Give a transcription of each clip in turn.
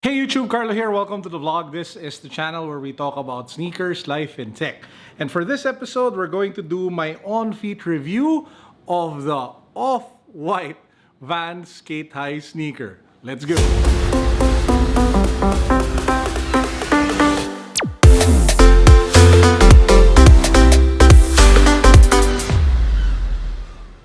Hey YouTube, Carlo here. Welcome to the vlog. This is the channel where we talk about sneakers, life, and tech. And for this episode, we're going to do my on-feet review of the off-white VANS skate high sneaker. Let's go.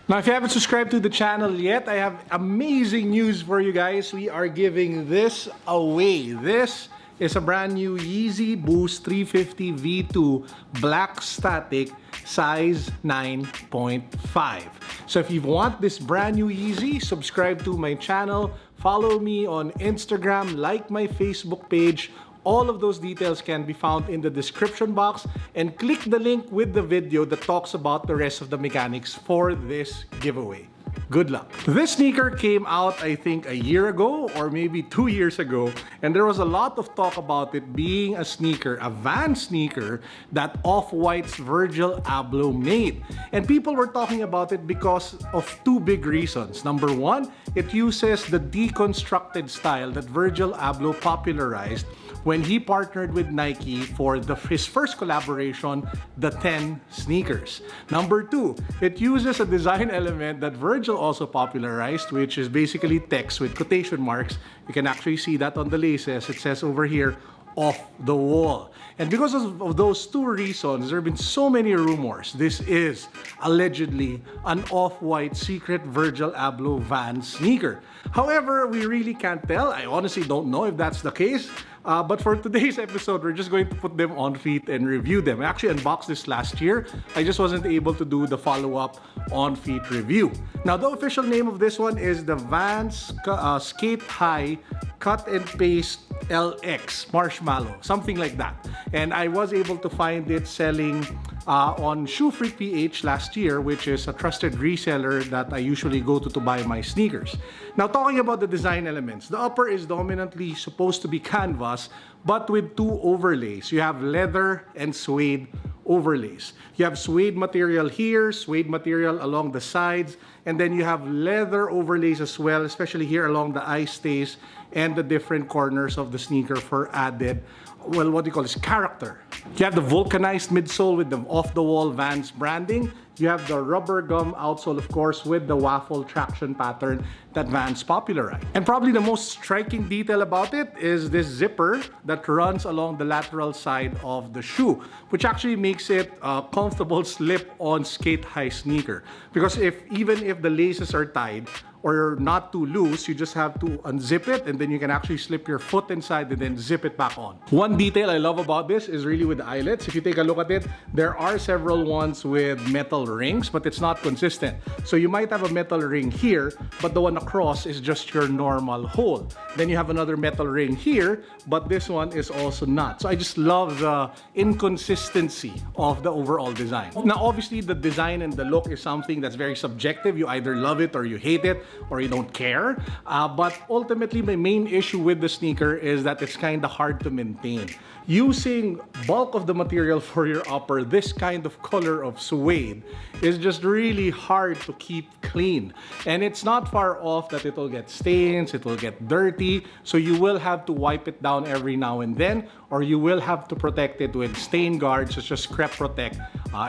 Now, if you haven't subscribed to the channel yet, I have amazing news for you guys. We are giving this away. This is a brand new Yeezy Boost 350 V2 Black Static size 9.5. So if you want this brand new Yeezy, subscribe to my channel, follow me on Instagram, like my Facebook page. All of those details can be found in the description box, and click the link with the video that talks about the rest of the mechanics for this giveaway. Good luck. This sneaker came out, I think, a year ago or maybe 2 years ago, and there was a lot of talk about it being a sneaker, a Vans sneaker that Off-White's Virgil Abloh made. And people were talking about it because of two big reasons. Number one, it uses the deconstructed style that Virgil Abloh popularized when he partnered with Nike for his first collaboration, the 10 sneakers. Number two, it uses a design element that Virgil also popularized, which is basically text with quotation marks. You can actually see that on the laces. It says over here, "off the wall." And because of those two reasons, there have been so many rumors. This is allegedly an Off-White secret Virgil Abloh Vans sneaker. However, we really can't tell. I honestly don't know if that's the case. But for today's episode, we're just going to put them on feet and review them. I actually unboxed this last year. I just wasn't able to do the follow-up on feet review. Now, the official name of this one is the VANS Skate High Cut and Paste LX Marshmallow, something like that. And I was able to find it selling on ShoefreakPH last year, which is a trusted reseller that I usually go to buy my sneakers. Now, talking about the design elements, the upper is dominantly supposed to be canvas, but with two overlays. You have leather and suede overlays. You have suede material here, suede material along the sides, and then you have leather overlays as well, especially here along the eye stays and the different corners of the sneaker for added, well, what do you call this, character. You have the vulcanized midsole with the off-the-wall Vans branding. You have the rubber gum outsole, of course, with the waffle traction pattern that Vans popularized. And probably the most striking detail about it is this zipper that runs along the lateral side of the shoe, which actually makes it a comfortable slip-on skate-high sneaker. Because even if the laces are tied, or not too loose, you just have to unzip it and then you can actually slip your foot inside and then zip it back on. One detail I love about this is really with the eyelets. If you take a look at it, there are several ones with metal rings, but it's not consistent. So you might have a metal ring here, but the one across is just your normal hole. Then you have another metal ring here, but this one is also not. So I just love the inconsistency of the overall design. Now, obviously, the design and the look is something that's very subjective. You either love it or you hate it, or you don't care. But ultimately, my main issue with the sneaker is that it's kind of hard to maintain. Using bulk of the material for your upper, this kind of color of suede, is just really hard to keep clean. And it's not far off that it will get stains, it will get dirty, so you will have to wipe it down every now and then, or you will have to protect it with stain guards such as Crep Protect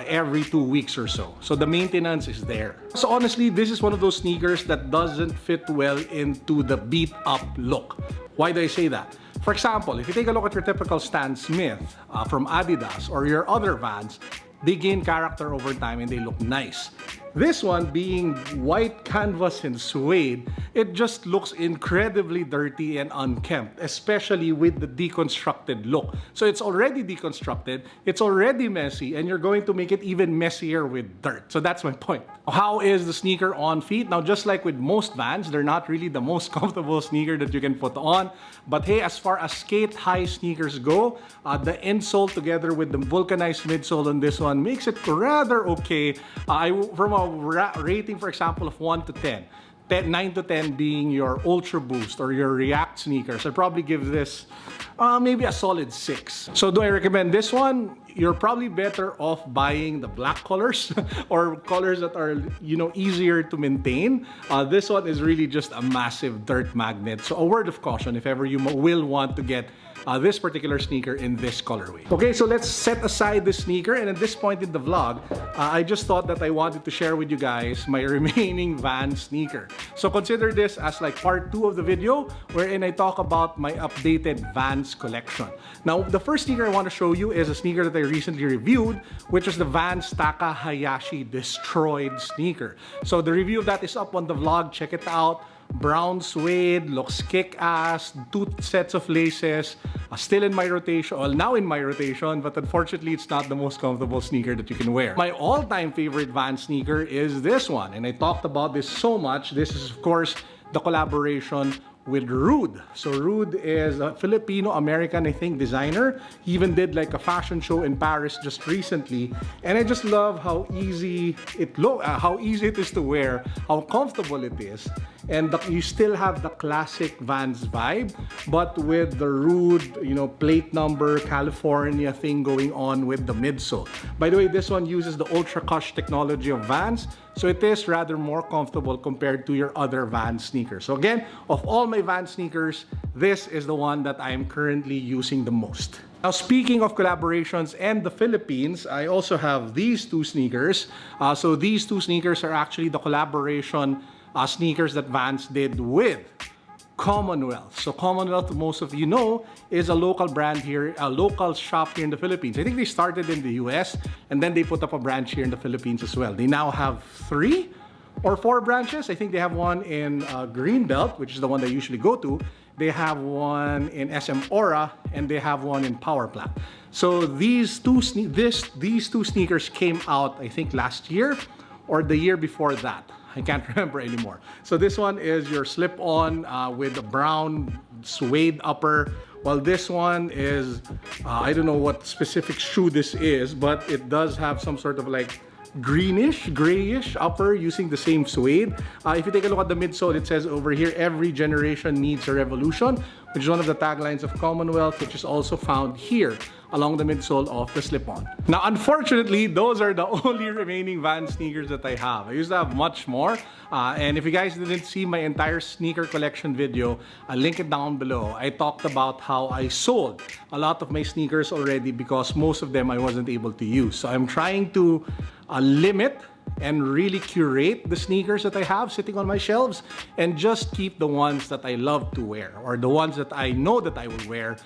every 2 weeks or so. So the maintenance is there. So honestly, this is one of those sneakers that doesn't fit well into the beat up look. Why do I say that? For example, if you take a look at your typical Stan Smith from Adidas or your other Vans, they gain character over time and they look nice. This one, being white canvas and suede, it just looks incredibly dirty and unkempt, especially with the deconstructed look. So it's already deconstructed, it's already messy, and you're going to make it even messier with dirt. So that's my point. How is the sneaker on feet? Now, just like with most Vans, they're not really the most comfortable sneaker that you can put on. But hey, as far as skate-high sneakers go, the insole together with the vulcanized midsole on this one makes it rather okay. From a rating, for example, of 1 to 10, 9 to 10 being your Ultra Boost or your React sneakers, I'd probably give this maybe a solid 6. So do I recommend this one? You're probably better off buying the black colors or colors that are, easier to maintain. This one is really just a massive dirt magnet. So a word of caution if ever you will want to get this particular sneaker in this colorway. Okay, so let's set aside the sneaker, and at this point in the vlog, I just thought that I wanted to share with you guys my remaining Vans sneaker. So consider this as like part 2 of the video wherein I talk about my updated Vans collection. Now, the first sneaker I want to show you is a sneaker that I recently reviewed, which is the Vans Taka Hayashi Destroyed sneaker. So the review of that is up on the vlog, check it out. Brown suede, looks kick-ass, 2 sets of laces, still in my rotation, well, now in my rotation, but unfortunately it's not the most comfortable sneaker that you can wear. My all-time favorite Vans sneaker is this one, and I talked about this so much. This is, of course, the collaboration with Rude. So Rude is a Filipino-American, I think, designer. He even did like a fashion show in Paris just recently, and I just love how easy it is to wear, how comfortable it is, and you still have the classic Vans vibe, but with the Rude, plate number California thing going on with the midsole. By the way, this one uses the Ultra Cush technology of Vans, so it is rather more comfortable compared to your other Vans sneakers. So again, of all my Vans sneakers, this is the one that I am currently using the most. Now, speaking of collaborations and the Philippines, I also have these 2 sneakers. So these 2 sneakers are actually the collaboration sneakers that Vans did with Commonwealth. So Commonwealth, most of you know, is a local brand here, a local shop here in the Philippines. I think they started in the US and then they put up a branch here in the Philippines as well. They now have 3 or 4 branches. I think they have one in Greenbelt, which is the one they usually go to. They have one in SM Aura, and they have one in Power Plant. So these two sneakers came out, I think, last year or the year before that. I can't remember anymore. So this one is your slip-on with a brown suede upper, while this one is, I don't know what specific shoe this is, but it does have some sort of like greenish, grayish upper using the same suede. If you take a look at the midsole, it says over here, every generation needs a revolution, which is one of the taglines of Commonwealth, which is also found here along the midsole of the slip-on. Now, unfortunately, those are the only remaining Vans sneakers that I have. I used to have much more. And if you guys didn't see my entire sneaker collection video, I'll link it down below. I talked about how I sold a lot of my sneakers already because most of them I wasn't able to use. So I'm trying to limit and really curate the sneakers that I have sitting on my shelves and just keep the ones that I love to wear or the ones that I know that I will wear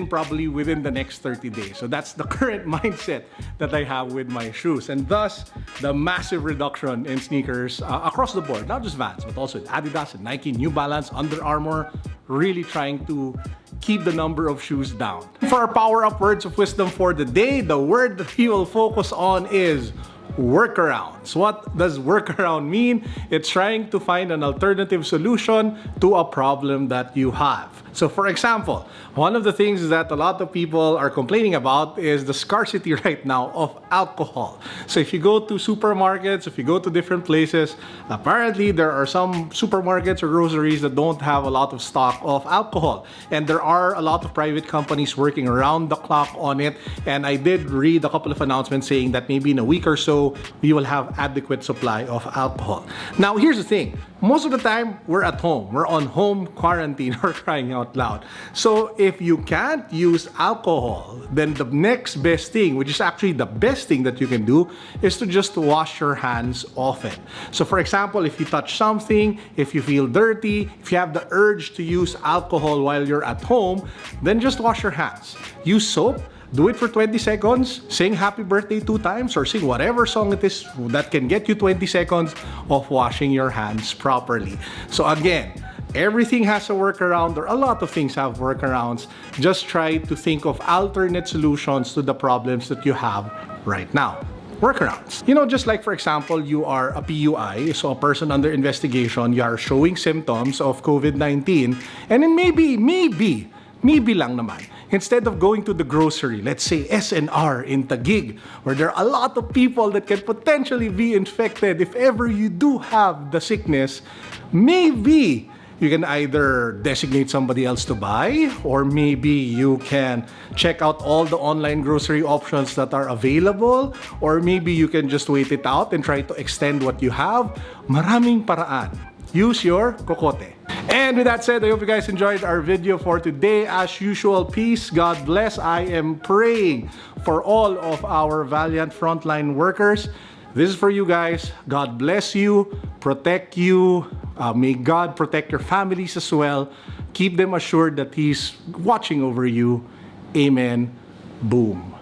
probably within the next 30 days. So that's the current mindset that I have with my shoes, and thus the massive reduction in sneakers across the board, not just Vans, but also Adidas and Nike, New Balance, Under Armour, really trying to keep the number of shoes down. For our power-up words of wisdom for the day, the word that we will focus on is workarounds. What does workaround mean? It's trying to find an alternative solution to a problem that you have. So for example, one of the things that a lot of people are complaining about is the scarcity right now of alcohol. So if you go to supermarkets, if you go to different places, apparently there are some supermarkets or groceries that don't have a lot of stock of alcohol. And there are a lot of private companies working around the clock on it. And I did read a couple of announcements saying that maybe in a week or so, we will have adequate supply of alcohol. Now, here's the thing. Most of the time, we're at home. We're on home quarantine or crying out loud. So if you can't use alcohol, then the next best thing, which is actually the best thing that you can do, is to just wash your hands often. So for example, if you touch something, if you feel dirty, if you have the urge to use alcohol while you're at home, then just wash your hands. Use soap. Do it for 20 seconds, sing happy birthday 2 times, or sing whatever song it is that can get you 20 seconds of washing your hands properly. So again, everything has a workaround, or a lot of things have workarounds. Just try to think of alternate solutions to the problems that you have right now. Workarounds. Just like for example, you are a PUI, so a person under investigation, you are showing symptoms of COVID-19, and then maybe lang naman, instead of going to the grocery, let's say SNR in Taguig, where there are a lot of people that can potentially be infected if ever you do have the sickness, maybe You can either designate somebody else to buy, or maybe you can check out all the online grocery options that are available, or maybe you can just wait it out and try to extend what you have. Maraming paraan. Use your kokote. And with that said, I hope you guys enjoyed our video for today. As usual, peace, God bless. I am praying for all of our valiant frontline workers. This is for you guys. God bless you, protect you. May God protect your families as well. Keep them assured that He's watching over you. Amen. Boom.